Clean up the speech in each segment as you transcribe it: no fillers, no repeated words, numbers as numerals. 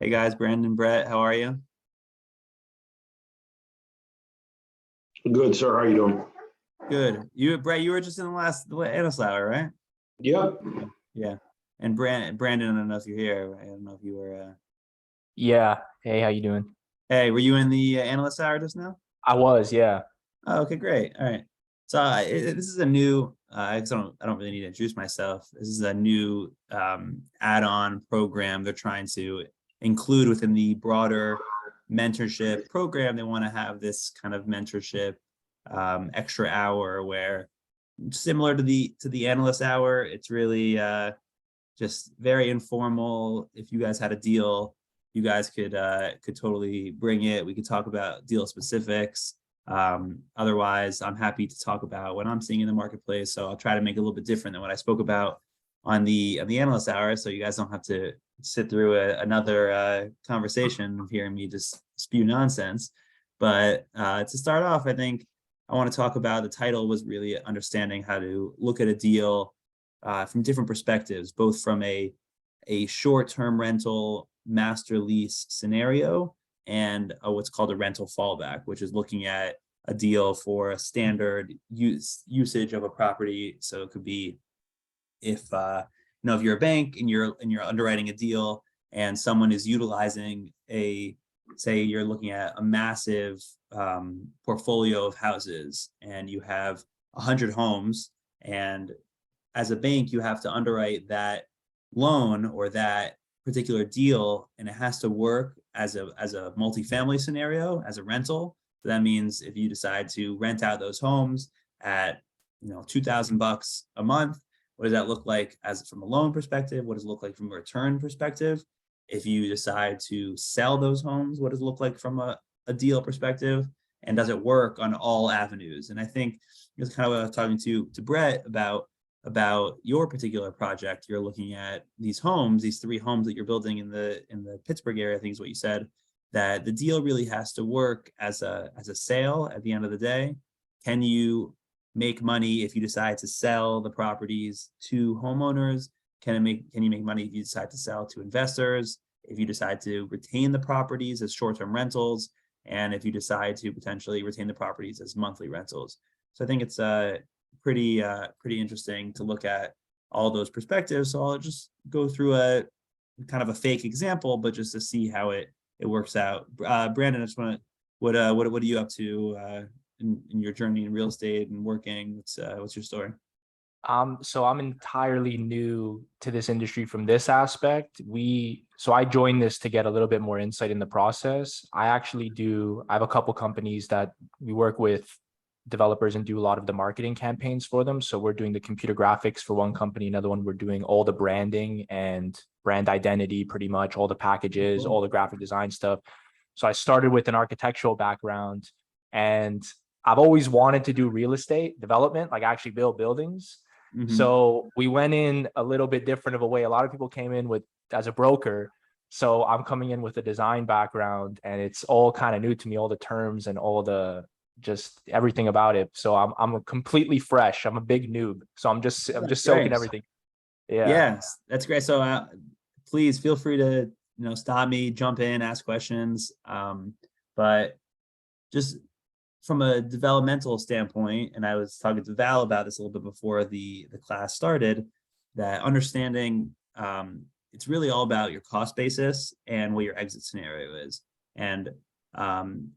Hey guys, Brandon, Brett, how are you? Good, sir. How you doing? Good. Brett, you were just in the analyst hour, right? Yep. Yeah. And Brandon, I don't know if you're here. I don't know if you were. Yeah. Hey, how you doing? Hey, were you in the analyst hour just now? I was, yeah. Oh, okay, great. All right. So this is a new. I don't really need to introduce myself. This is a new add-on program they're trying to include within the broader mentorship program. They want to have this kind of mentorship extra hour where similar to the analyst hour, it's really just very informal. If you guys had a deal, you guys could totally bring it. We could talk about deal specifics. Otherwise, I'm happy to talk about what I'm seeing in the marketplace. So I'll try to make it a little bit different than what I spoke about on the analyst hour, so you guys don't have to sit through another conversation of hearing me just spew nonsense. But to start off, I think I want to talk about, the title was really understanding how to look at a deal from different perspectives, both from a short-term rental master lease scenario and what's called a rental fallback, which is looking at a deal for a standard usage of a property. So it could be if if you're a bank and you're underwriting a deal and someone is utilizing say you're looking at a massive portfolio of houses and you have 100 homes, and as a bank you have to underwrite that loan or that particular deal, and it has to work as a multifamily scenario, as a rental. So that means if you decide to rent out those homes at $2,000 a month, what does that look like as from a loan perspective? What does it look like from a return perspective? If you decide to sell those homes, what does it look like from a deal perspective? And does it work on all avenues? And I think it's kind of what I was talking to Brett about your particular project. You're looking at these homes, these 3 homes that you're building in the Pittsburgh area, I think is what you said, that the deal really has to work as a sale at the end of the day. Can you make money if you decide to sell the properties to homeowners? Can you make money if you decide to sell to investors? If you decide to retain the properties as short-term rentals, and if you decide to potentially retain the properties as monthly rentals. So I think it's pretty interesting to look at all those perspectives. So I'll just go through a kind of a fake example, but just to see how it works out. Brandon, I just want to, what are you up to in your journey in real estate and working? What's your story? So I'm entirely new to this industry from this aspect. So I joined this to get a little bit more insight in the process. I have a couple companies that we work with developers and do a lot of the marketing campaigns for them. So we're doing the computer graphics for one company, another one we're doing all the branding and brand identity, pretty much all the packages, all the graphic design stuff. So I started with an architectural background, and I've always wanted to do real estate development, like actually build buildings. Mm-hmm. So we went in a little bit different of a way. A lot of people came in with as a broker. So I'm coming in with a design background, and it's all kind of new to me, all the terms and all the just everything about it. So I'm completely fresh. I'm a big noob. So I'm just soaking everything. Yeah. Yes, that's great. So please feel free to stop me, jump in, ask questions. But just from a developmental standpoint, and I was talking to Val about this a little bit before the class started, that understanding it's really all about your cost basis and what your exit scenario is. And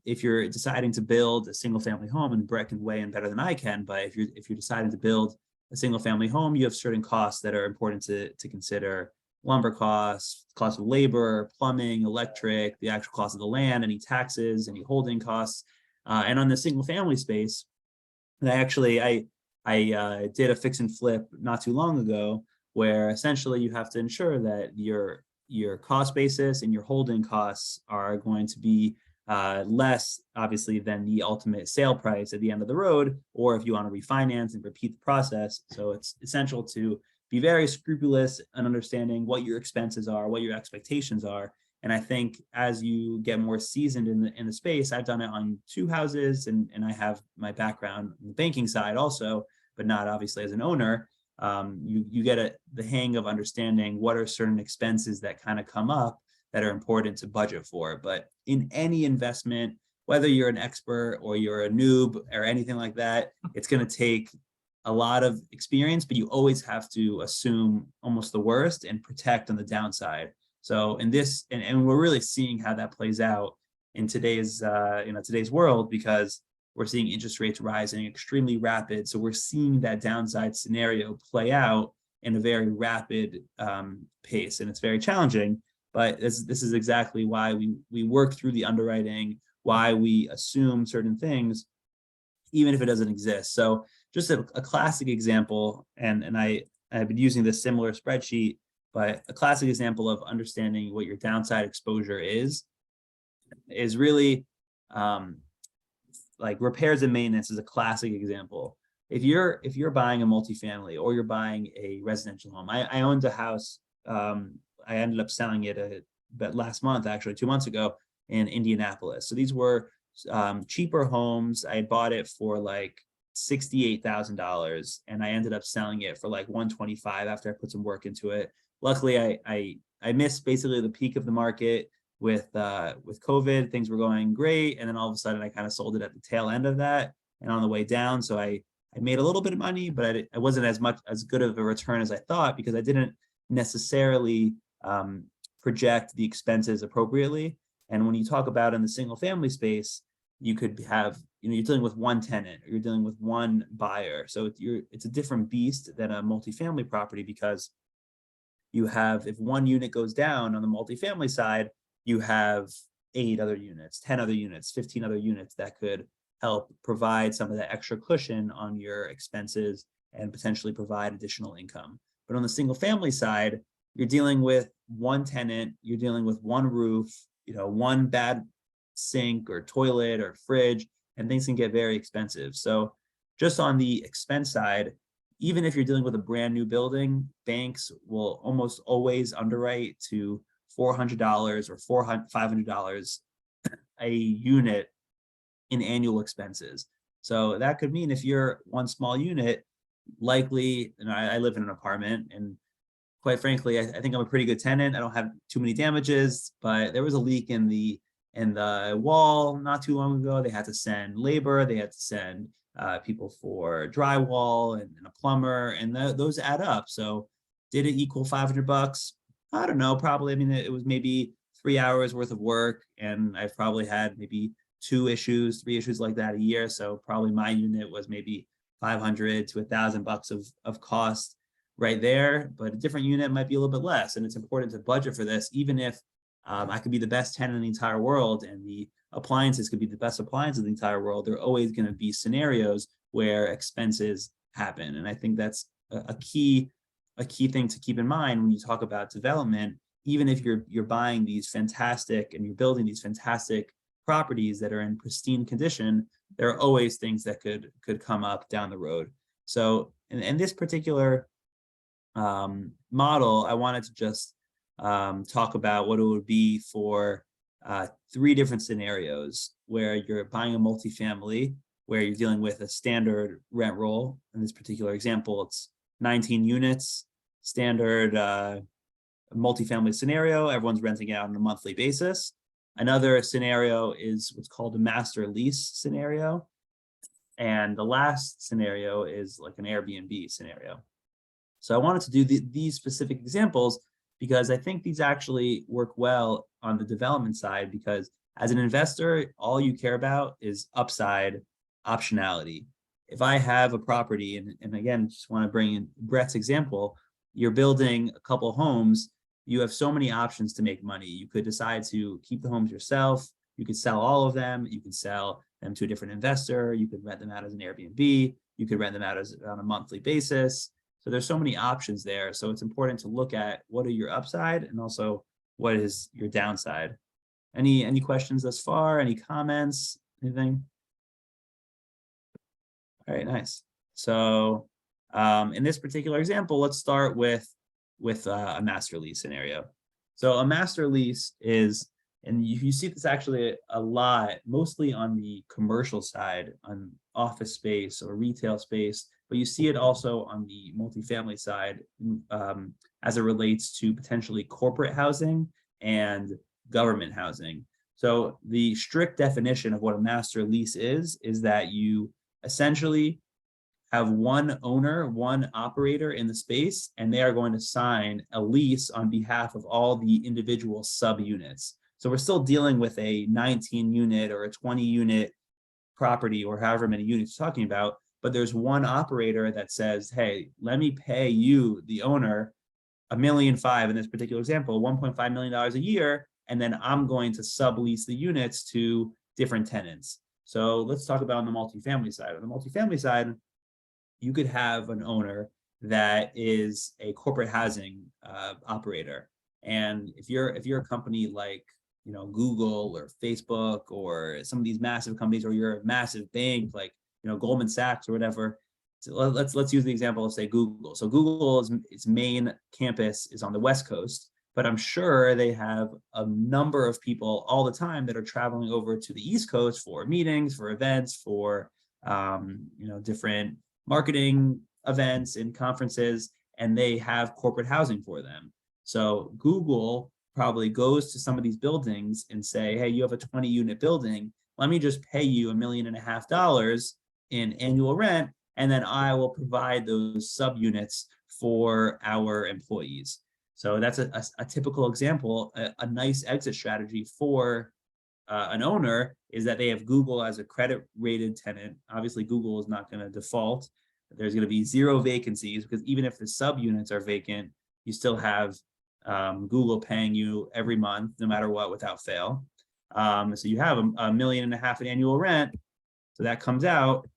if you're deciding to build a single family home, and Brett can weigh in better than I can, but if you're deciding to build a single family home, you have certain costs that are important to consider: lumber costs, cost of labor, plumbing, electric, the actual cost of the land, any taxes, any holding costs. And on the single family space, and I did a fix and flip not too long ago, where essentially you have to ensure that your cost basis and your holding costs are going to be less, obviously, than the ultimate sale price at the end of the road, or if you want to refinance and repeat the process. So it's essential to be very scrupulous in understanding what your expenses are, what your expectations are. And I think as you get more seasoned in the space, I've done it on 2 houses, and I have my background in the banking side also, but not obviously as an owner. You get the hang of understanding what are certain expenses that kind of come up that are important to budget for. But in any investment, whether you're an expert or you're a noob or anything like that, it's going to take a lot of experience, but you always have to assume almost the worst and protect on the downside. So in this, and we're really seeing how that plays out in today's today's world, because we're seeing interest rates rising extremely rapid. So we're seeing that downside scenario play out in a very rapid pace, and it's very challenging. But this is exactly why we work through the underwriting, why we assume certain things, even if it doesn't exist. So just a classic example, and I've been using this similar spreadsheet, but a classic example of understanding what your downside exposure is really like repairs and maintenance is a classic example. If you're buying a multifamily or you're buying a residential home, I owned a house. I ended up selling it but last month, actually 2 months ago, in Indianapolis. So these were cheaper homes. I had bought it for like $68,000, and I ended up selling it for like $125,000 after I put some work into it. Luckily, I missed basically the peak of the market with COVID. Things were going great, and then all of a sudden I kind of sold it at the tail end of that and on the way down. So I made a little bit of money, but I wasn't as good of a return as I thought, because I didn't necessarily project the expenses appropriately. And when you talk about in the single family space, you could have, you're dealing with one tenant, or you're dealing with one buyer. So it's a different beast than a multifamily property, because you have, if one unit goes down on the multifamily side, you have 8 other units, 10 other units, 15 other units that could help provide some of that extra cushion on your expenses and potentially provide additional income. But on the single family side, you're dealing with one tenant, you're dealing with one roof, one bad sink or toilet or fridge, and things can get very expensive. So just on the expense side, even if you're dealing with a brand new building, banks will almost always underwrite to $400 or $500 a unit in annual expenses. So that could mean if you're one small unit, likely, I live in an apartment, and quite frankly, I think I'm a pretty good tenant. I don't have too many damages, but there was a leak in the wall not too long ago. They had to send labor, they had to send people for drywall and a plumber, and those add up. So did it equal $500? I don't know, probably. I mean, it was maybe 3 hours worth of work, and I've probably had maybe 3 issues like that a year. So probably my unit was maybe $500 to $1,000 of cost right there, but a different unit might be a little bit less. And it's important to budget for this, even if I could be the best tenant in the entire world and the appliances could be the best appliances in the entire world. There are always going to be scenarios where expenses happen. And I think that's a key thing to keep in mind when you talk about development. Even if you're buying these fantastic and you're building these fantastic properties that are in pristine condition, there are always things that could come up down the road. So in this particular model, I wanted to just talk about what it would be for 3 different scenarios where you're buying a multifamily, where you're dealing with a standard rent roll. In this particular example, it's 19 units, standard multifamily scenario. Everyone's renting it out on a monthly basis. Another scenario is what's called a master lease scenario. And the last scenario is like an Airbnb scenario. So I wanted to do these specific examples because I think these actually work well on the development side, because as an investor, all you care about is upside optionality. If I have a property, and again, just want to bring in Brett's example, you're building a couple homes, you have so many options to make money. You could decide to keep the homes yourself. You could sell all of them. You could sell them to a different investor. You could rent them out as an Airbnb. You could rent them out on a monthly basis. So there's so many options there. So it's important to look at what are your upside and also what is your downside. Any questions thus far? Any comments? Anything? All right, nice. So in this particular example, let's start with a master lease scenario. So a master lease is, and you see this actually a lot, mostly on the commercial side, on office space or retail space, but you see it also on the multifamily side as it relates to potentially corporate housing and government housing. So the strict definition of what a master lease is that you essentially have one owner, one operator in the space, and they are going to sign a lease on behalf of all the individual subunits. So we're still dealing with a 19 unit or a 20 unit property or however many units you're talking about, but there's one operator that says, hey, let me pay you, the owner, $1.5 million in this particular example, $1.5 million a year, and then I'm going to sublease the units to different tenants. So let's talk about on the multifamily side. On the multifamily side, you could have an owner that is a corporate housing operator, and if you're a company like Google or Facebook or some of these massive companies, or you're a massive bank like Goldman Sachs or whatever. So let's use the example of say Google. So Google's its main campus is on the West Coast, but I'm sure they have a number of people all the time that are traveling over to the East Coast for meetings, for events, for different marketing events and conferences, and they have corporate housing for them. So Google probably goes to some of these buildings and say, hey, you have a 20 unit building. Let me just pay you $1.5 million in annual rent, and then I will provide those subunits for our employees. So that's a typical example. A nice exit strategy for an owner is that they have Google as a credit rated tenant. Obviously, Google is not going to default. There's going to be 0 vacancies, because even if the subunits are vacant, you still have Google paying you every month, no matter what, without fail. So you have $1.5 million in annual rent. So that comes out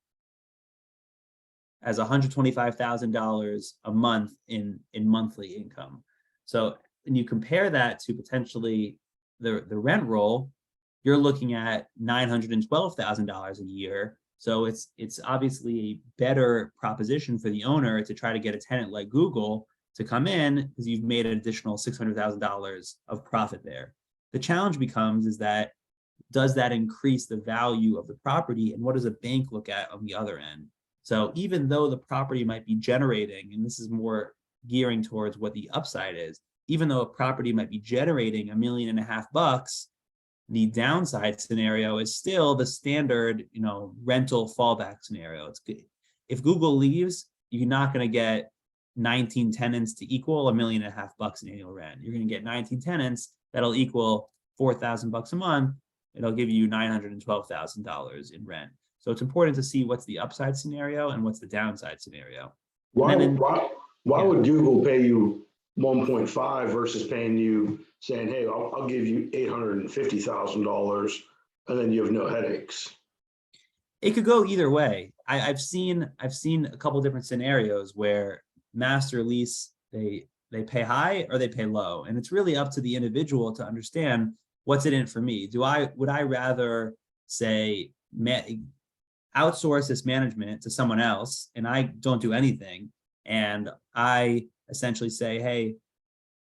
as $125,000 a month in monthly income. So when you compare that to potentially the rent roll, you're looking at $912,000 a year. So it's obviously a better proposition for the owner to try to get a tenant like Google to come in, because you've made an additional $600,000 of profit there. The challenge becomes is that, does that increase the value of the property, and what does a bank look at on the other end? So even though the property might be generating, and this is more gearing towards what the upside is, even though a property might be generating $1.5 million, the downside scenario is still the standard, rental fallback scenario. It's good. If Google leaves, you're not going to get 19 tenants to equal $1.5 million in annual rent. You're going to get 19 tenants that'll equal $4,000 a month. It'll give you $912,000 in rent. So it's important to see what's the upside scenario and what's the downside scenario. Why would Google pay you 1.5 versus paying you, saying, hey, I'll give you $850,000, and then you have no headaches? It could go either way. I've seen a couple different scenarios where master lease, they pay high or they pay low, and it's really up to the individual to understand what's in it for me. Would I rather say outsource this management to someone else and I don't do anything, and I essentially say, hey,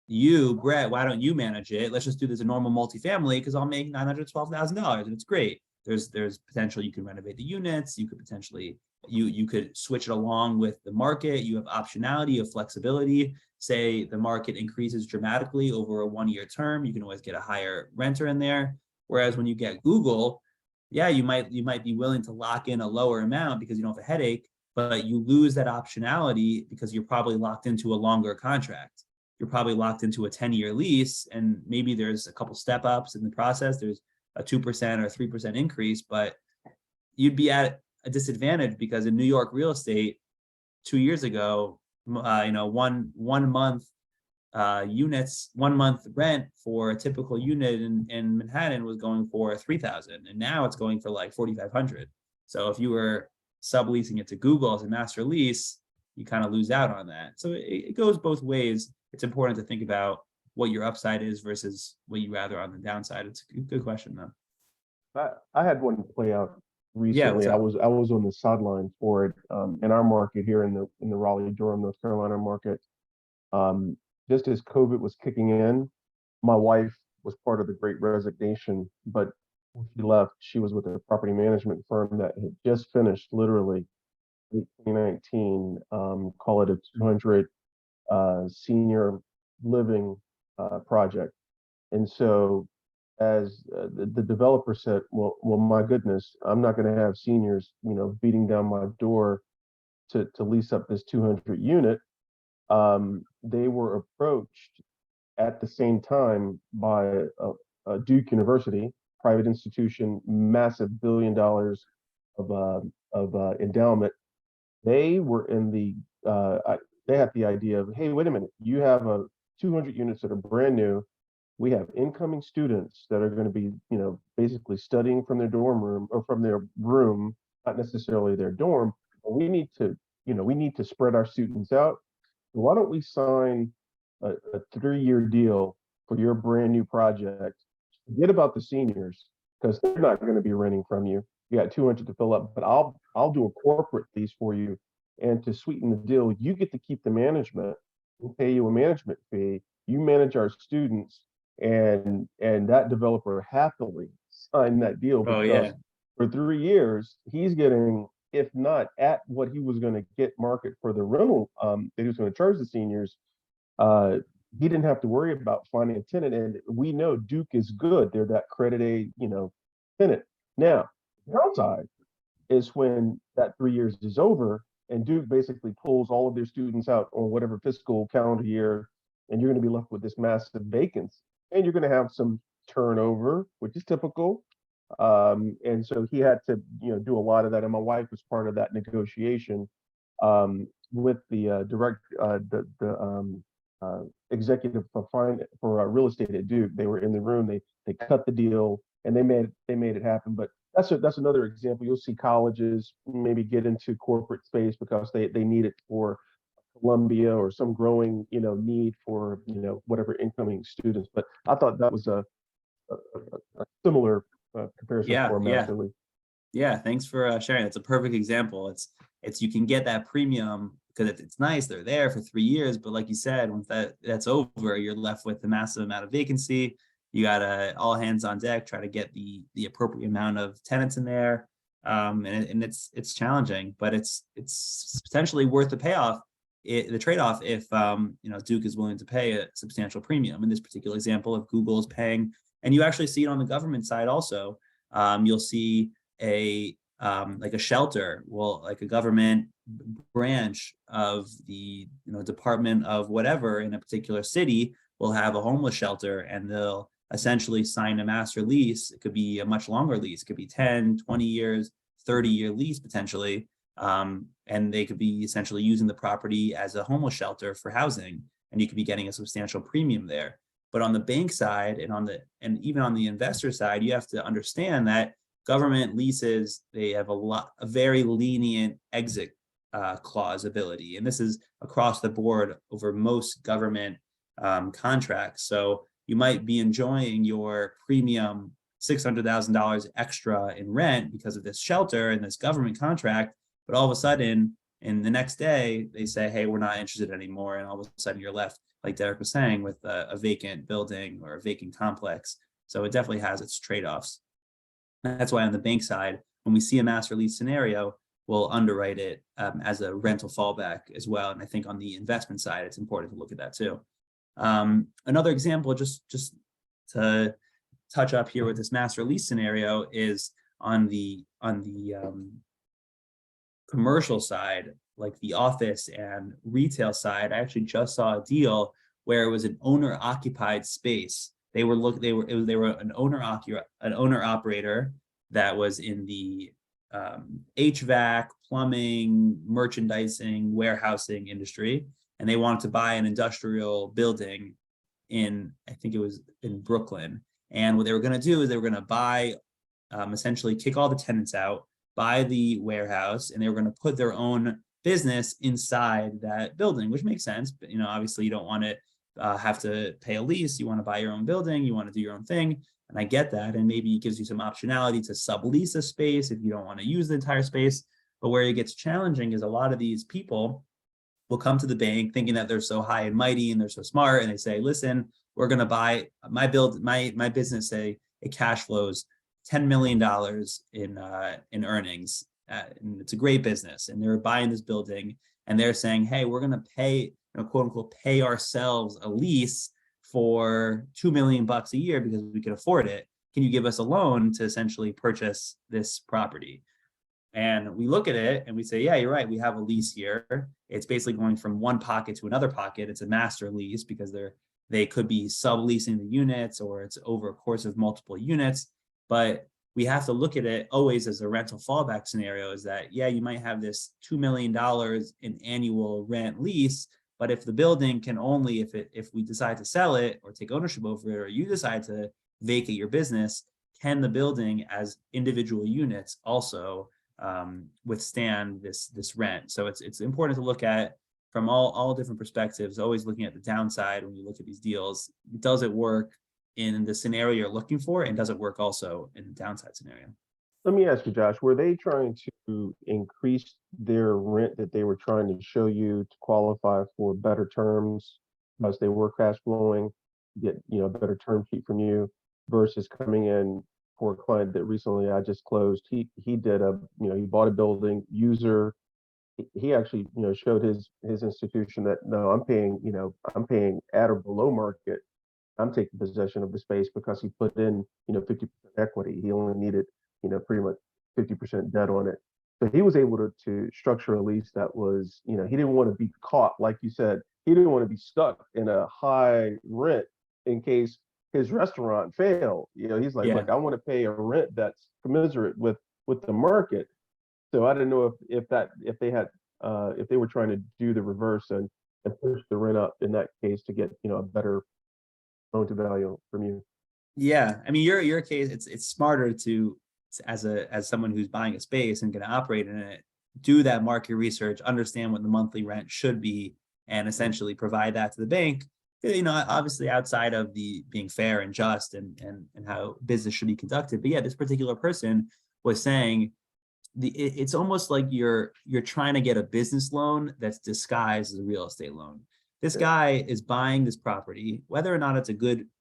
you, Brett, why don't you manage it? Let's just do this a normal multifamily, because I'll make $912,000 and it's great. There's potential you can renovate the units. You could potentially, you could switch it along with the market. You have optionality, you have flexibility. Say the market increases dramatically over a 1-year term, you can always get a higher renter in there. Whereas when you get Google, yeah, you might be willing to lock in a lower amount because you don't have a headache, but you lose that optionality because you're probably locked into a longer contract. You're probably locked into a 10-year lease, and maybe there's a couple step ups in the process. There's a 2% or 3% increase, but you'd be at a disadvantage because in New York real estate 2 years ago, 1 month units, 1 month rent for a typical unit in Manhattan was going for $3,000, and now it's going for like $4,500. So if you were subleasing it to Google as a master lease, you kind of lose out on that. So it goes both ways. It's important to think about what your upside is versus what you rather on the downside. It's a good question though. I had one play out recently. Yeah, I was on the sideline for it in our market here in the Raleigh-Durham, North Carolina market. Just as COVID was kicking in, my wife was part of the Great Resignation, but when she left, she was with a property management firm that had just finished literally in 2019, call it a 200 senior living project. And so as the developer said, well, my goodness, I'm not going to have seniors, beating down my door to lease up this 200 unit. They were approached at the same time by Duke University, private institution, massive $1 billion of endowment. They were in they had the idea of, hey, wait a minute, you have 200 units that are brand new. We have incoming students that are going to be, basically studying from their dorm room or from their room, not necessarily their dorm. But we need to spread our students out. Why don't we sign a 3-year deal for your brand new project? Forget about the seniors because they're not going to be renting from you. You got 200 to fill up, but I'll do a corporate lease for you. And to sweeten the deal, you get to keep the management. We'll pay you a management fee. You manage our students, and that developer happily signed that deal Oh because yeah. for 3 years he's getting, if not at what he was going to get market for the rental that he was going to charge the seniors, uh, he didn't have to worry about finding a tenant. And we know Duke is good. They're that credit A, tenant. Now, downside is when that 3 years is over and Duke basically pulls all of their students out on whatever fiscal calendar year, and you're going to be left with this massive vacancy. And you're going to have some turnover, which is typical. And so he had to, do a lot of that. And my wife was part of that negotiation with the executive for real estate at Duke. They were in the room. They cut the deal and they made it happen. But that's another example. You'll see colleges maybe get into corporate space because they need it for Columbia or some growing need for whatever incoming students. But I thought that was a similar comparison Yeah, for a yeah. master lease. Yeah, thanks for sharing. That's a perfect example. It's you can get that premium because it's nice. They're there for 3 years, but like you said, once that's over, you're left with a massive amount of vacancy. You gotta all hands on deck, try to get the appropriate amount of tenants in there, and it's challenging, but it's potentially worth the payoff, the trade-off if Duke is willing to pay a substantial premium. In this particular example, if Google is paying, and you actually see it on the government side also, you'll see like a shelter, like a government branch of the department of whatever in a particular city will have a homeless shelter, and they'll essentially sign a master lease. It could be a much longer lease. It could be 10, 20 years, 30-year lease potentially. And they could be essentially using the property as a homeless shelter for housing, and you could be getting a substantial premium there. But on the bank side and even on the investor side, you have to understand that government leases, they have a very lenient exit clause ability. And this is across the board over most government contracts. So you might be enjoying your premium $600,000 extra in rent because of this shelter and this government contract. But all of a sudden, in the next day, they say, hey, we're not interested anymore. And all of a sudden you're left, like Derek was saying, with a vacant building or a vacant complex. So it definitely has its trade-offs. That's why on the bank side, when we see a master lease scenario, we'll underwrite it as a rental fallback as well. And I think on the investment side, it's important to look at that too. Another example, just to touch up here with this master lease scenario, is on the commercial side, like the office and retail side. I actually just saw a deal where it was an owner occupied space. They were an owner operator that was in the HVAC, plumbing, merchandising, warehousing industry, and they wanted to buy an industrial building I think it was in Brooklyn. And what they were going to do is they were going to buy, essentially kick all the tenants out, buy the warehouse, and they were going to put their own business inside that building, which makes sense. But obviously you don't want to have to pay a lease. You want to buy your own building. You want to do your own thing. And I get that. And maybe it gives you some optionality to sublease a space if you don't want to use the entire space. But where it gets challenging is a lot of these people will come to the bank thinking that they're so high and mighty and they're so smart. And they say, listen, we're going to buy my business, say it cash flows $10 million in earnings. And it's a great business. And they're buying this building and they're saying, hey, we're going to pay, quote unquote, pay ourselves a lease for $2 million a year because we can afford it. Can you give us a loan to essentially purchase this property? And we look at it and we say, yeah, you're right. We have a lease here. It's basically going from one pocket to another pocket. It's a master lease because they could be subleasing the units, or it's over a course of multiple units. But we have to look at it always as a rental fallback scenario, is that, yeah, you might have this $2 million in annual rent lease, but if the building can only, if we decide to sell it or take ownership over it, or you decide to vacate your business, can the building as individual units also withstand this rent? So it's important to look at from all different perspectives, always looking at the downside when you look at these deals. Does it work in the scenario you're looking for, and does it work also in the downside scenario? Let me ask you, Josh, were they trying to increase their rent that they were trying to show you to qualify for better terms because they were cash flowing, get, a better term sheet from you, versus coming in for a client that recently I just closed? He did he bought a building user. He actually, showed his institution that, no, I'm paying at or below market. I'm taking possession of the space because he put in, 50% equity. He only needed, pretty much 50% debt on it. So he was able to structure a lease that was, he didn't want to be caught, like you said, he didn't want to be stuck in a high rent in case his restaurant failed. He's like, Yeah. look, I want to pay a rent that's commensurate with the market. So I didn't know if they were trying to do the reverse and push the rent up in that case to get, a better loan to value from you. Yeah, I mean, your case, it's smarter to, as someone who's buying a space and going to operate in it, do that market research, understand what the monthly rent should be, and essentially provide that to the bank. Obviously outside of the being fair and just and how business should be conducted. But yeah, this particular person was saying it's almost like you're trying to get a business loan that's disguised as a real estate loan. This guy is buying this property, whether or not it's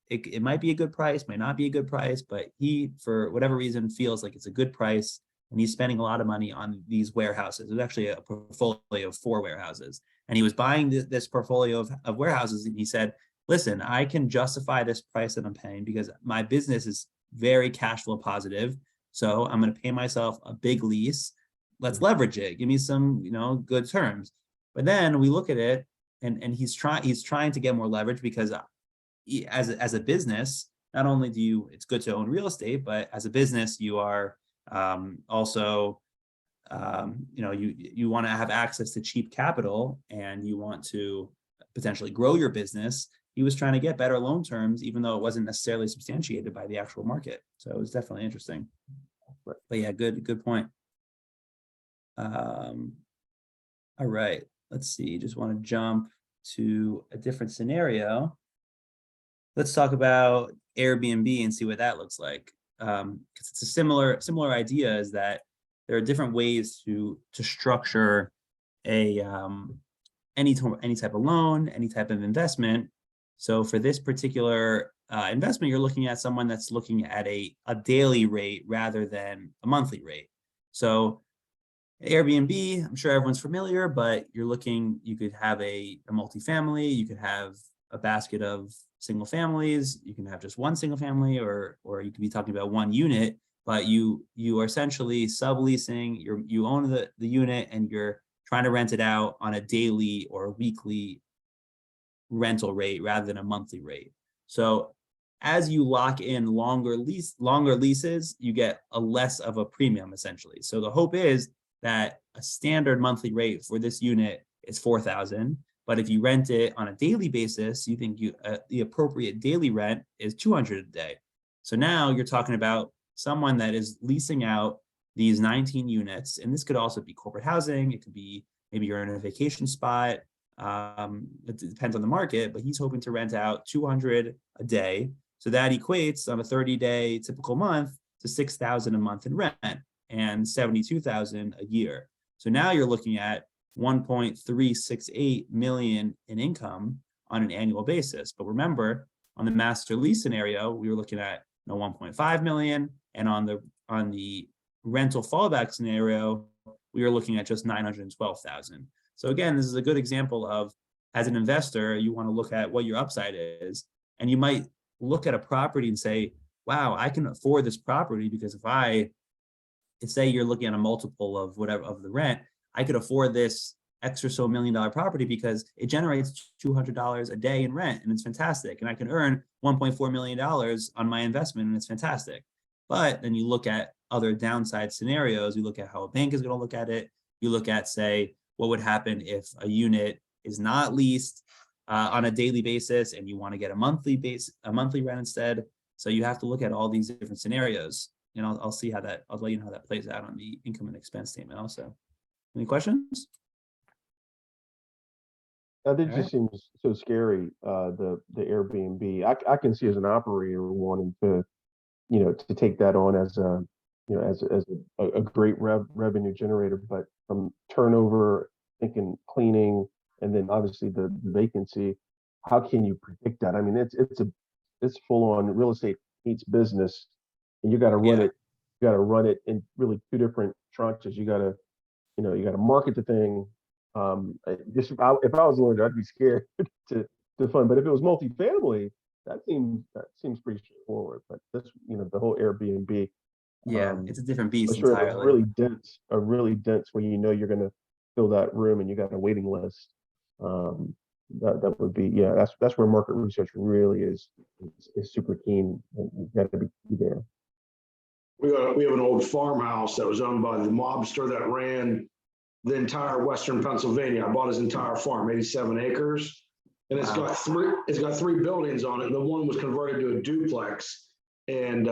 it might be a good price, might not be a good price, but he, for whatever reason, feels like it's a good price, and he's spending a lot of money on these warehouses. There's actually a portfolio of 4 warehouses, and he was buying this portfolio of warehouses, and he said, listen, I can justify this price that I'm paying because my business is very cash flow positive. So I'm going to pay myself a big lease. Let's leverage it. Give me some, good terms. But then we look at it, and he's trying to get more leverage because as a business, not only it's good to own real estate, but as a business, you are also, you want to have access to cheap capital, and you want to potentially grow your business. He was trying to get better loan terms, even though it wasn't necessarily substantiated by the actual market. So it was definitely interesting. But yeah, good point. All right, let's see. Just want to jump to a different scenario. Let's talk about Airbnb and see what that looks like. Because it's a similar idea, is that there are different ways to structure any type of loan, any type of investment. So for this particular investment, you're looking at someone that's looking at a daily rate rather than a monthly rate. So Airbnb, I'm sure everyone's familiar, but you could have a multifamily, you could have a basket of single families, you can have just one single family, or you could be talking about one unit, but you are essentially subleasing, you own the unit, and you're trying to rent it out on a daily or weekly rental rate rather than a monthly rate. So as you lock in longer leases, you get a less of a premium essentially. So the hope is that a standard monthly rate for this unit is $4,000, but if you rent it on a daily basis, you think the appropriate daily rent is $200 a day. So now you're talking about someone that is leasing out these 19 units, and this could also be corporate housing. It could be maybe you're in a vacation spot. It depends on the market, but he's hoping to rent out $200 a day. So that equates on a 30-day typical month to $6,000 a month in rent and $72,000 a year. So now you're looking at $1.368 million in income on an annual basis. But remember, on the master lease scenario, we were looking at $1.5 million, and on the rental fallback scenario, we were looking at just $912,000. So again, this is a good example of, as an investor, you want to look at what your upside is. And you might look at a property and say, wow, I can afford this property because say you're looking at a multiple of whatever of the rent, I could afford this X or so $1 million property because it generates $200 a day in rent, and it's fantastic. And I can earn $1.4 million on my investment, and it's fantastic. But then you look at other downside scenarios, you look at how a bank is going to look at it. You look at, say, what would happen if a unit is not leased on a daily basis and you want to get a monthly rent instead. So you have to look at all these different scenarios, and I'll let you know how that plays out on the income and expense statement also. Any questions? That Alright. just seems so scary, the Airbnb. I can see as an operator wanting to, to take that on as a, as a great revenue generator, but from turnover, thinking cleaning, and then obviously the vacancy, how can you predict that? I mean, it's full on real estate meets business, and you got to run Yeah. it. You got to run it in really two different tranches. You got to market the thing. If I was a lawyer, I'd be scared to fund. But if it was multifamily, that seems pretty straightforward. But this, the whole Airbnb, Yeah, it's a different beast I'm sure it was entirely. really dense where you're going to fill that room and you got a waiting list. That would be, that's where market research really is super keen. You got to be there. We have an old farmhouse that was owned by the mobster that ran the entire Western Pennsylvania. I bought his entire farm, 87 acres. And it's got three buildings on it. And the one was converted to a duplex. And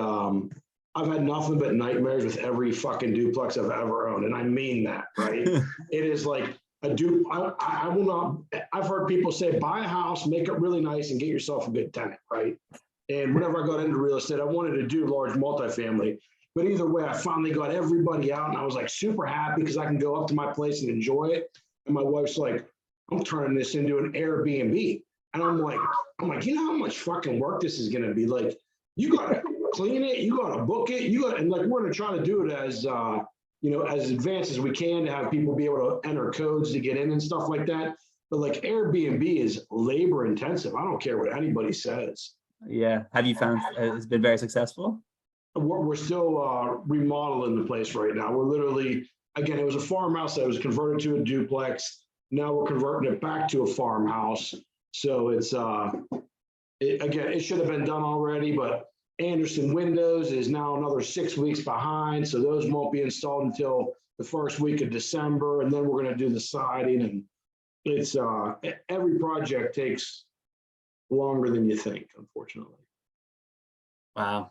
I've had nothing but nightmares with every fucking duplex I've ever owned. And I mean that, right? It is like I will not, I've heard people say, buy a house, make it really nice and get yourself a good tenant, right? And whenever I got into real estate, I wanted to do large multifamily. But either way, I finally got everybody out and I was like super happy because I can go up to my place and enjoy it. And my wife's like, I'm turning this into an Airbnb. And I'm like, you know how much fucking work this is going to be? Like, you got to clean it, you got to book it, and like, we're going to try to do it as, as advanced as we can to have people be able to enter codes to get in and stuff like that. But like Airbnb is labor intensive. I don't care what anybody says. Yeah. Have you found it's been very successful? We're still remodeling the place right now. We're literally, again, it was a farmhouse that was converted to a duplex. Now we're converting it back to a farmhouse. So it's, it should have been done already, but Anderson Windows is now another 6 weeks behind. So those won't be installed until the first week of December. And then we're going to do the siding, and it's, every project takes longer than you think, unfortunately. Wow.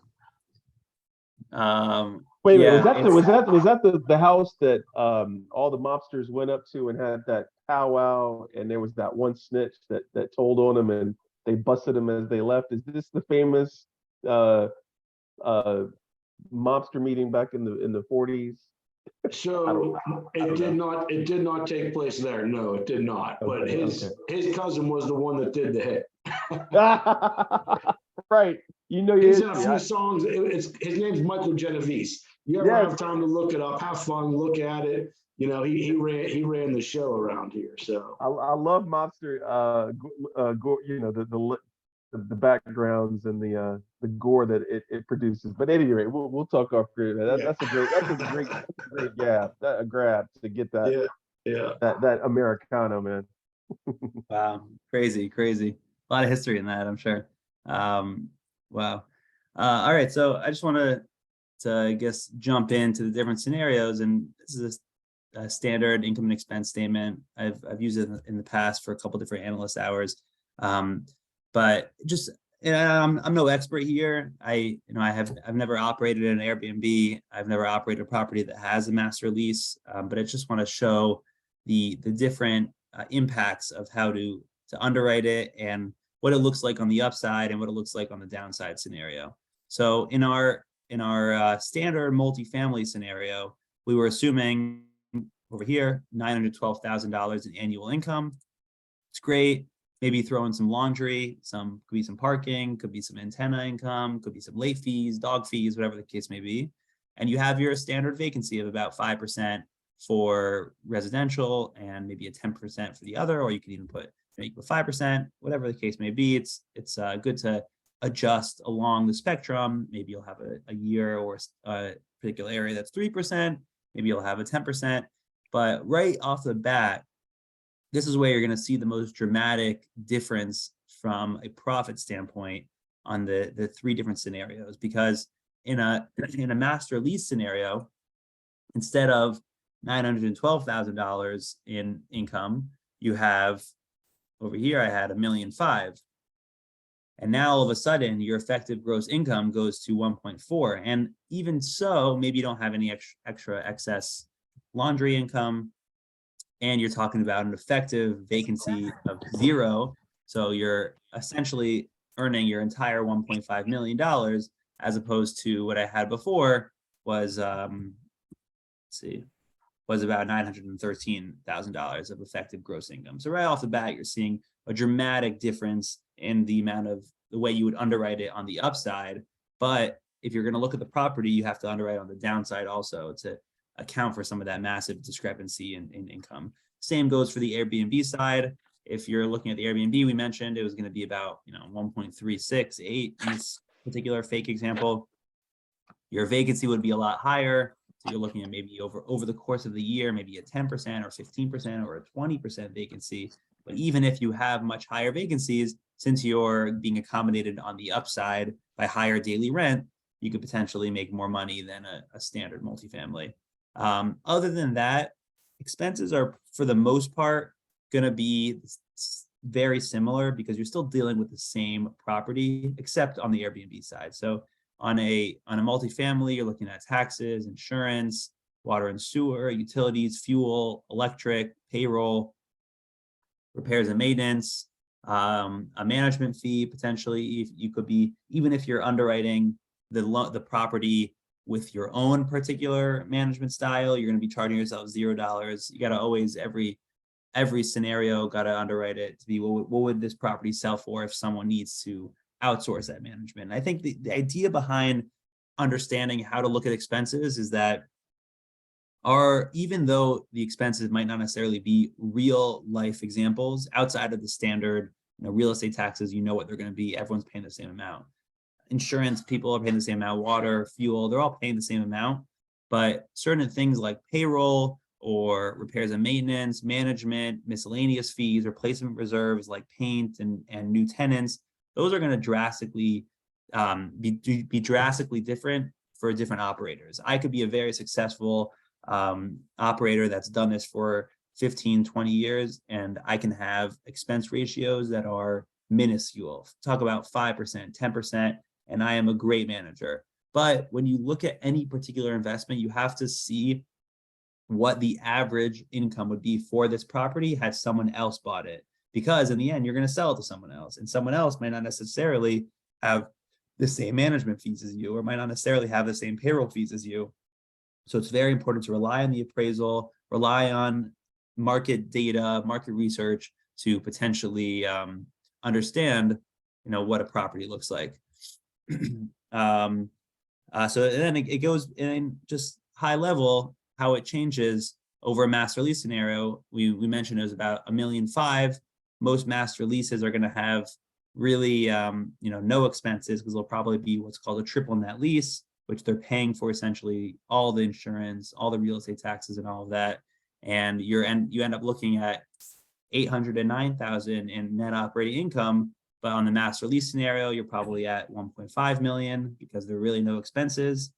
Wait, yeah, was that the house that all the mobsters went up to and had that powwow, and there was that one snitch that told on them and they busted him as they left? Is this the famous mobster meeting back in the 40s? So it did not take place there. No, it did not. But his cousin was the one that did the hit. Right. He's in a few songs. His name's Michael Genovese. You ever have time to look it up, have fun, look at it. He ran the show around here. So I love mobster the backgrounds and the gore that it produces. But at any rate, we'll talk off grid. That's a great grab to get that that Americano, man. wow, crazy. A lot of history in that, I'm sure. Wow. All right, so I just want to I guess jump into the different scenarios, and this is a standard income and expense statement. I've used it in the past for a couple different analyst hours, but just I'm no expert here. I've never operated an Airbnb. I've never operated a property that has a master lease, but I just want to show the different impacts of how to underwrite it and what it looks like on the upside and what it looks like on the downside scenario. So in our standard multifamily scenario, we were assuming over here $912,000 in annual income. It's great. Maybe throw in some laundry, could be some parking, could be some antenna income, could be some late fees, dog fees, whatever the case may be. And you have your standard vacancy of about 5%, for residential and maybe a 10% for the other, or you can even put, you put 5%, whatever the case may be. It's good to adjust along the spectrum. Maybe you'll have a year or a particular area that's 3%. Maybe you'll have a 10%. But right off the bat, this is where you're going to see the most dramatic difference from a profit standpoint on the three different scenarios. Because in a master lease scenario, instead of $912,000 in income, you have over here, I had $1.5 million. And now all of a sudden your effective gross income goes to 1.4. And even so, maybe you don't have any extra excess laundry income, and you're talking about an effective vacancy of 0. So you're essentially earning your entire $1.5 million, as opposed to what I had before was, was about $913,000 of effective gross income. So right off the bat, you're seeing a dramatic difference in the amount of the way you would underwrite it on the upside. But if you're going to look at the property, you have to underwrite on the downside also to account for some of that massive discrepancy in income. Same goes for the Airbnb side. If you're looking at the Airbnb, we mentioned it was going to be about 1.368 in this particular fake example. Your vacancy would be a lot higher. So you're looking at maybe over the course of the year, maybe a 10% or 15% or a 20% vacancy. But even if you have much higher vacancies, since you're being accommodated on the upside by higher daily rent, you could potentially make more money than a standard multifamily. Other than that, expenses are, for the most part, going to be very similar because you're still dealing with the same property, except on the Airbnb side. So on a multifamily, you're looking at taxes, insurance, water and sewer, utilities, fuel, electric, payroll, repairs and maintenance, a management fee potentially. If you could be, even if you're underwriting the property with your own particular management style, you're going to be charging yourself $0. You got to always, every scenario, got to underwrite it to be, what would this property sell for if someone needs to outsource that management? And I think the idea behind understanding how to look at expenses is that even though the expenses might not necessarily be real life examples outside of the standard, real estate taxes, what they're going to be, everyone's paying the same amount. Insurance, people are paying the same amount, water, fuel, they're all paying the same amount. But certain things like payroll or repairs and maintenance, management, miscellaneous fees, replacement reserves like paint and new tenants, those are going to drastically be drastically different for different operators. I could be a very successful operator that's done this for 15, 20 years, and I can have expense ratios that are minuscule. Talk about 5%, 10%, and I am a great manager. But when you look at any particular investment, you have to see what the average income would be for this property had someone else bought it. Because in the end, you're going to sell it to someone else, and someone else might not necessarily have the same management fees as you, or might not necessarily have the same payroll fees as you. So it's very important to rely on the appraisal, rely on market data, market research to potentially understand, what a property looks like. So then it goes in just high level, how it changes over a master lease scenario. We mentioned it was about $1.5 million. Most master leases are going to have really, no expenses, because they'll probably be what's called a triple net lease, which they're paying for essentially all the insurance, all the real estate taxes and all of that. And you end up looking at $809,000 in net operating income. But on the master lease scenario, you're probably at 1.5 million because there are really no expenses.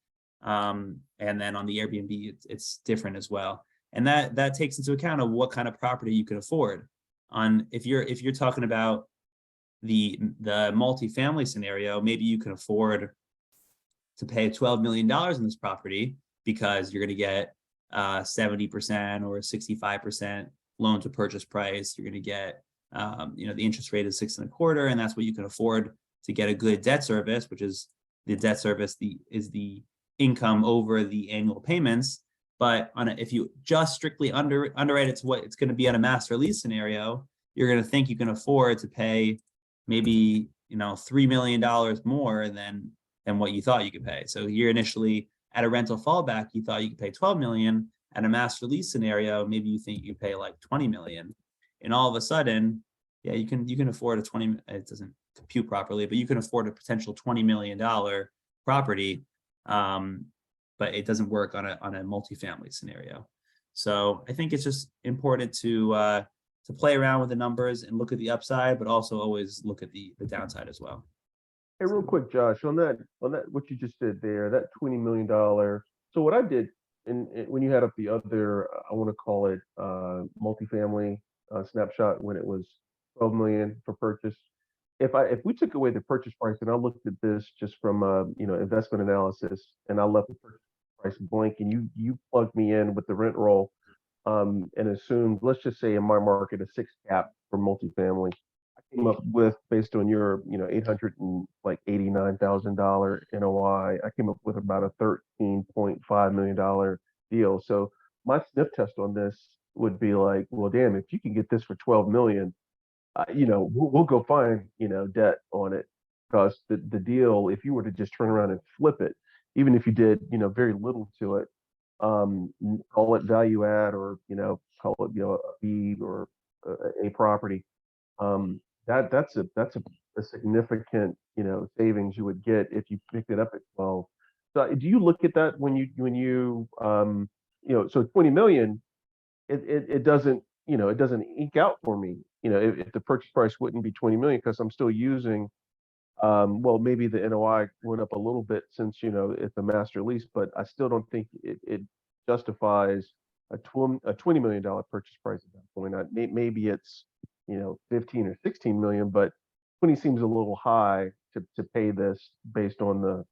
And then on the Airbnb, it's different as well. And that takes into account of what kind of property you can afford. If you're talking about the multifamily scenario, maybe you can afford to pay $12 million in this property because you're going to get 70% or 65% loan to purchase price. You're going to get, the interest rate is 6.25%, and that's what you can afford to get a good debt service, which is the debt service is the income over the annual payments. But if you just strictly underwrite it to what it's going to be on a master lease scenario, you're going to think you can afford to pay maybe $3 million more than what you thought you could pay. So you're initially at a rental fallback, you thought you could pay $12 million. At a master lease scenario, maybe you think you pay like 20 million, and all of a sudden, yeah, you can afford a 20, it doesn't compute properly, but you can afford a potential $20 million property. But it doesn't work on a multifamily scenario. So I think it's just important to play around with the numbers and look at the upside, but also always look at the downside as well. Hey, real quick, Josh, on that, what you just did there, that $20 million. So what I did when you had up the other, I want to call it multifamily snapshot when it was 12 million for purchase. If we took away the purchase price and I looked at this just from investment analysis and I left the purchase price blank and you plugged me in with the rent roll and assumed, let's just say in my market, a 6 cap for multifamily. I came up with, based on your, $889,000 NOI, I came up with about a $13.5 million deal. So my sniff test on this would be like, well, damn, if you can get this for 12 million, we'll go find, debt on it, because the deal, if you were to just turn around and flip it, even if you did, very little to it, call it value add or, call it, a B or a property, that's a significant, savings you would get if you picked it up at 12. So do you look at that when you so 20 million, it doesn't, it doesn't ink out for me, if the purchase price wouldn't be 20 million, because I'm still using, well, maybe the NOI went up a little bit since, it's a master lease, but I still don't think it justifies a $20 million purchase price at that point. Maybe it's, 15 or 16 million, but 20 seems a little high to pay this based on the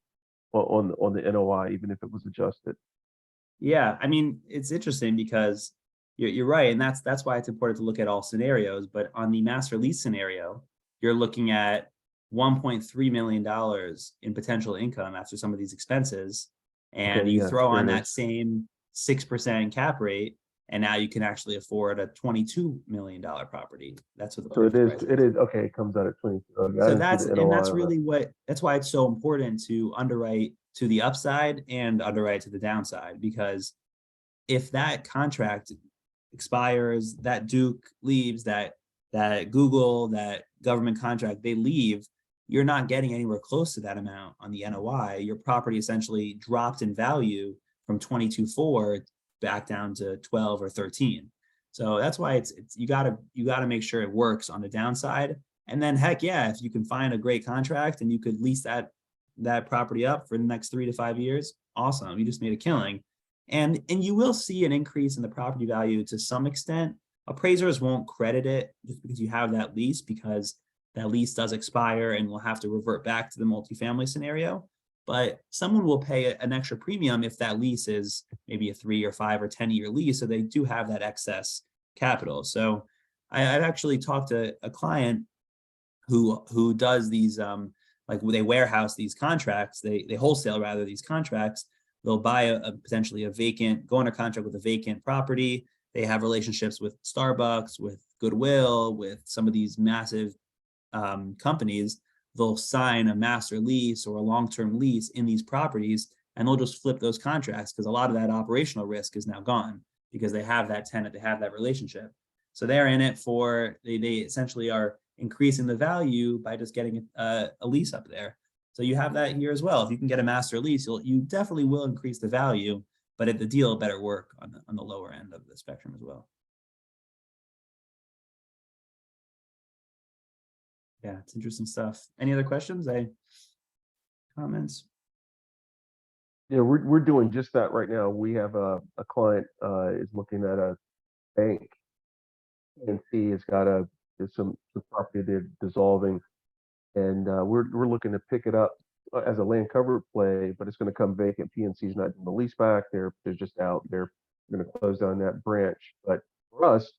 NOI, even if it was adjusted. Yeah, I mean, it's interesting because you're right, and that's why it's important to look at all scenarios. But on the master lease scenario, you're looking at $1.3 million in potential income after some of these expenses, and Okay, you yeah, throw on there it that is. same 6% cap rate, and now you can actually afford a $22 million property. That's what the So purchase price it is. is okay. It comes out at 22. Okay, I So didn't see the NOI that's on that. really that's why it's so important to underwrite to the upside and underwrite to the downside, because if that contract expires, that Duke leaves, that Google, that government contract, they leave, you're not getting anywhere close to that amount on the NOI. Your property essentially dropped in value from 22.4 back down to 12 or 13. So that's why it's you gotta make sure it works on the downside. And then heck yeah, if you can find a great contract and you could lease that property up for the next 3 to 5 years, awesome. You just made a killing. And you will see an increase in the property value to some extent. Appraisers won't credit it just because you have that lease, because that lease does expire and will have to revert back to the multifamily scenario. But someone will pay an extra premium if that lease is maybe a 3 or 5 or 10-year lease, so they do have that excess capital. So I've actually talked to a client who does these like they warehouse these contracts, they wholesale rather these contracts. They'll buy a potentially a vacant, go under contract with a vacant property. They have relationships with Starbucks, with Goodwill, with some of these massive companies. They'll sign a master lease or a long-term lease in these properties, and they'll just flip those contracts because a lot of that operational risk is now gone because they have that tenant, they have that relationship. So they're in it for, they essentially are increasing the value by just getting a lease up there. So you have that here as well. If you can get a master lease, you definitely will increase the value, but the deal better work on the lower end of the spectrum as well. Yeah, it's interesting stuff. Any other questions? Comments? Yeah, we're doing just that right now. We have a client is looking at a bank, and has got there's some property they're dissolving, and we're looking to pick it up as a land cover play, but it's going to come vacant. PNC's not doing the lease back. They're just out. They're going to close down that branch. But for us,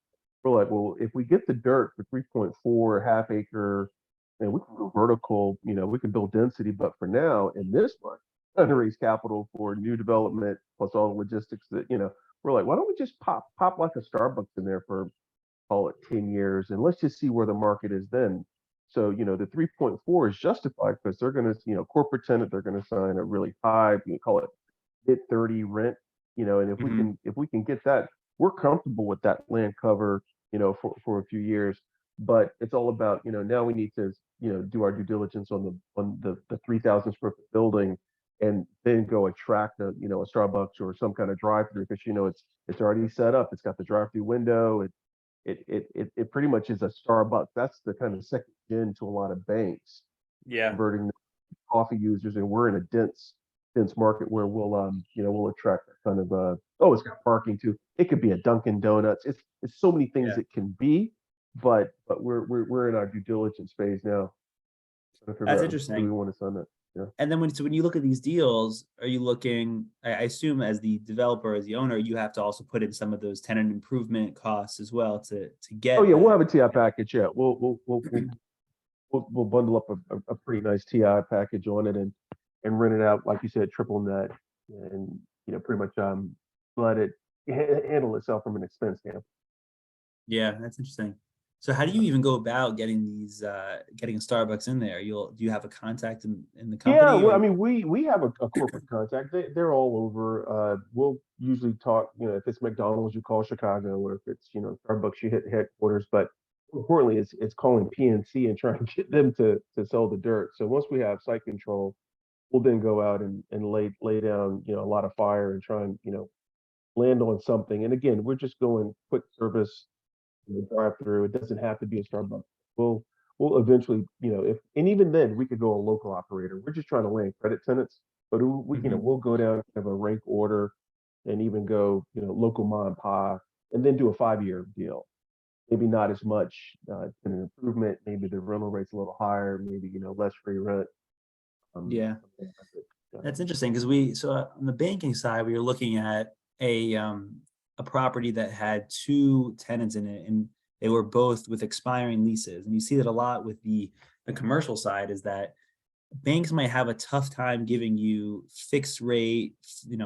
we're like, well, if we get the dirt for 3.4 half acre, and we can go vertical, we can build density. But for now, in this one, trying to raise capital for new development plus all the logistics that, we're like, why don't we just pop like a Starbucks in there for, call it 10 years, and let's just see where the market is then. So, the 3.4 is justified because they're going to, corporate tenant, they're going to sign a really high, call it mid 30 rent. and if Mhm. we can get that, we're comfortable with that land cover, for a few years. But it's all about, now we need to, do our due diligence on the 3,000 square foot building, and then go attract a Starbucks or some kind of drive-through, because it's already set up. It's got the drive-through window. It pretty much is a Starbucks. That's the kind of second gen to a lot of banks Yeah. converting coffee users, and we're in a dense market where we'll attract that kind of oh, it's got parking too. It could be a Dunkin' Donuts. It's so many things Yeah. it can be, but we're in our due diligence phase now, trying to figure That's out who we interesting. want to sign up. Yeah. And then when you look at these deals, are you looking, I assume as the developer, as the owner, you have to also put in some of those tenant improvement costs as well to Oh get yeah, we'll the. have a TI package. Yeah, we'll bundle up a pretty nice TI package on it, and rent it out, like you said, triple net, and pretty much let it handle itself from an expense standpoint. Yeah, that's interesting. So how do you even go about getting getting a Starbucks in there? Do you have a contact in the Yeah, company well, or? I mean, we have a corporate contact. They're all over. We'll usually talk. If it's McDonald's, you call Chicago, or if it's Starbucks, you hit headquarters. But importantly, it's calling PNC and trying to get them to sell the dirt. So once we have site control, we'll then go out and lay down a lot of fire and try and land on something. And again, we're just going quick service, drive through. It doesn't have to be a Starbucks. We'll we'll eventually, if and even then we could go a local operator. We're just trying to land credit tenants, but Mhm. we'll go down, have a rank order, and even go local mom and pop, and then do a 5-year deal. Maybe not as much an improvement. Maybe the rental rate's a little higher. Maybe less free rent. Yeah. Something like that. That's interesting because on the banking side, we were looking at a property that had two tenants in it, and they were both with expiring leases. And you see that a lot with the commercial side is that banks might have a tough time giving you fixed rate,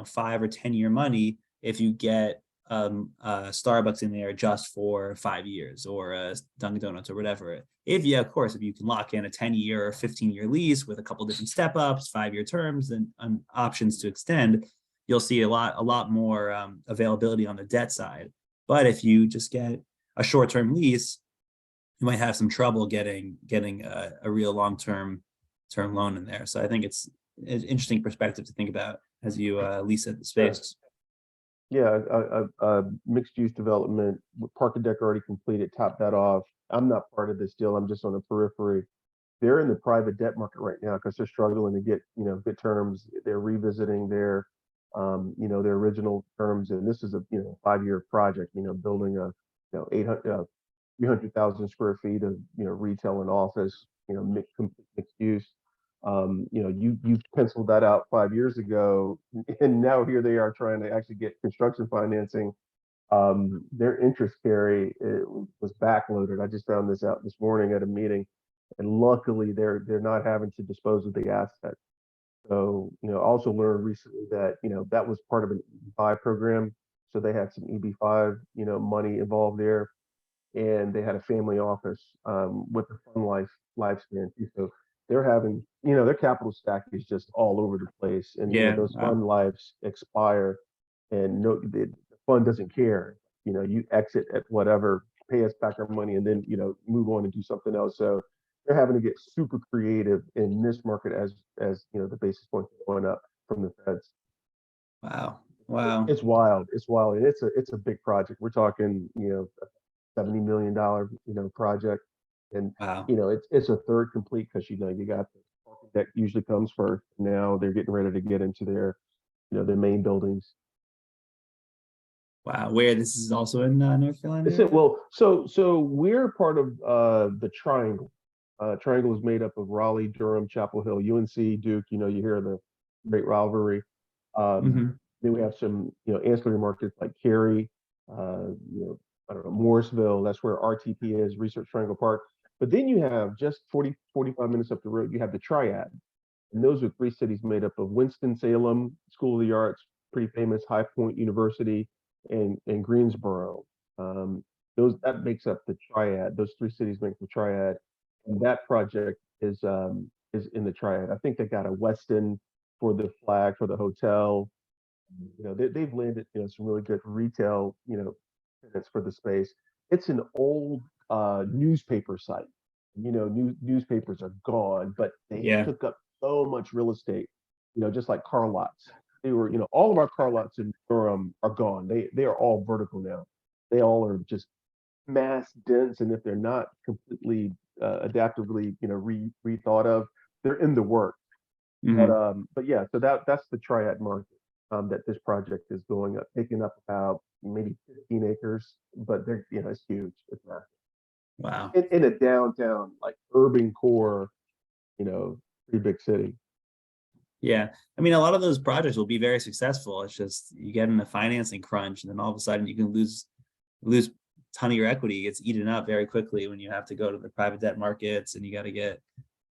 5 or 10 year money if you get Starbucks in there just for 5 years or Dunkin' Donuts or whatever. Of course, if you can lock in a 10 year or 15 year lease with a couple different step ups, 5 year terms, and options to extend, you'll see a lot more availability on the debt side. But if you just get a short term lease, you might have some trouble getting a real long term loan in there. So I think it's an interesting perspective to think about as you lease at the Yeah. space. Yeah, a mixed use development, with Park and Deck already completed, top that off. I'm not part of this deal. I'm just on the periphery. They're in the private debt market right now because they're struggling to get, good terms. They're revisiting their original terms, and this is a, 5-year project. Building a, 300,000 square feet of, retail and office, mixed use. You penciled that out 5 years ago, and now here they are trying to actually get construction financing. Their interest carry was backloaded. I just found this out this morning at a meeting, and luckily they're not having to dispose of the asset. So I also learned recently that that was part of an EB-5 program, so they had some EB-5 money involved there, and they had a family office with a fund lifespan too. So they're having, their capital stack is just all over the place, and Yeah. those Wow. fund lives expire, and no, the fund doesn't care. You exit at whatever, pay us back our money, and then move on and do something else. So they're having to get super creative in this market as the basis points are going up from the feds. Wow. Wow. It's wild. It's wild. And it's a big project. We're talking, $70 million, project. And Wow. it's a third complete because you got the parking deck usually comes first. Now they're getting ready to get into their main buildings. Wow. Where this is also in North Carolina It's it. area? Well, so we're part of the Triangle. Triangle is made up of Raleigh, Durham, Chapel Hill, UNC, Duke. You hear the great rivalry. Um, Hmm. then we have some, ancillary markets like Cary, I don't know, Morrisville. That's where RTP is, Research Triangle Park. But then you have just 45 minutes up the road, you have the Triad. And those are three cities made up of Winston-Salem, School of the Arts, pretty famous High Point University, and Greensboro. Um, that makes up the Triad. Those three cities make the Triad. And that project is in the Triad. I think they got a Westin for the flag for the hotel. They've landed, some really good retail, tenants for the space. It's an old newspaper site. Newspapers are gone, but they Yeah. took up so much real estate, just like car lots. They were, all of our car lots in Durham are gone. They are all vertical now. They all are just mass dense, and if they're not completely adaptively, rethought of, they're in the work. Mhm. But yeah, so that's the triad market that this project is going up, taking up about maybe 15 acres, but it's huge. It's massive. Wow. In a downtown, like urban core, pretty big city. Yeah. I mean, a lot of those projects will be very successful. It's just you get in a financing crunch, and then all of a sudden you can lose a ton of your equity. It gets eaten up very quickly when you have to go to the private debt markets and you got to get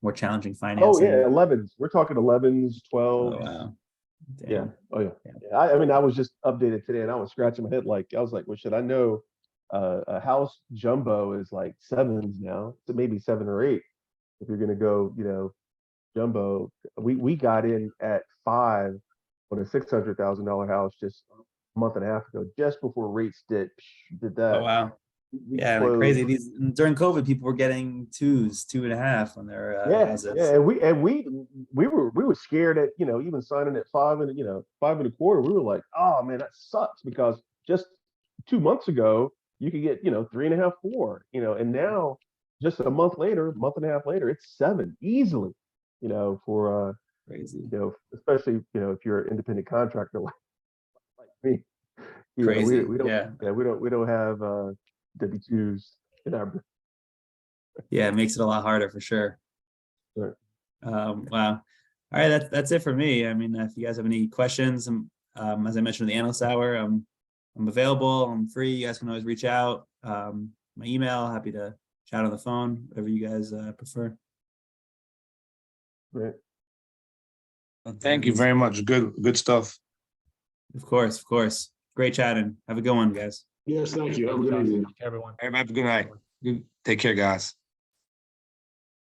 more challenging Oh yeah, financing. 11s. We're talking 11s, Oh 12s. wow. Yeah. Damn. Oh yeah. Yeah. Yeah. I mean, I was just updated today, and I was scratching my head like I was like, well, should I know? A house jumbo is like 7s now, so maybe 7 or 8. If you're gonna go, jumbo, we got in at 5 on a $600,000 house just a month and a half ago, just before rates did Oh that. wow. We Yeah, like closed. crazy. These during COVID, people were getting 2s, 2.5 on their Yeah, yeah, houses. and we were scared at even signing at 5 and 5.25. We were like, oh man, that sucks because just 2 months ago you could get 3.5, 4, and now just a month and a half later, it's 7 easily, for Crazy. especially if you're an independent contractor like me. Crazy. We don't Yeah. yeah we don't have W2s in our. Yeah, it makes it a lot harder for sure. Right. Wow. All right, that's it for me. I mean, if you guys have any questions, as I mentioned in the analyst hour, I'm available. I'm free. You guys can always reach out. My email. Happy to chat on the phone. Whatever you guys prefer. Right. Thank you very much. Good stuff. Of course, of course. Great chatting. Have a good one, guys. Yes, thank you. Have a good evening. Everyone. Everybody have a good night. Take care, guys.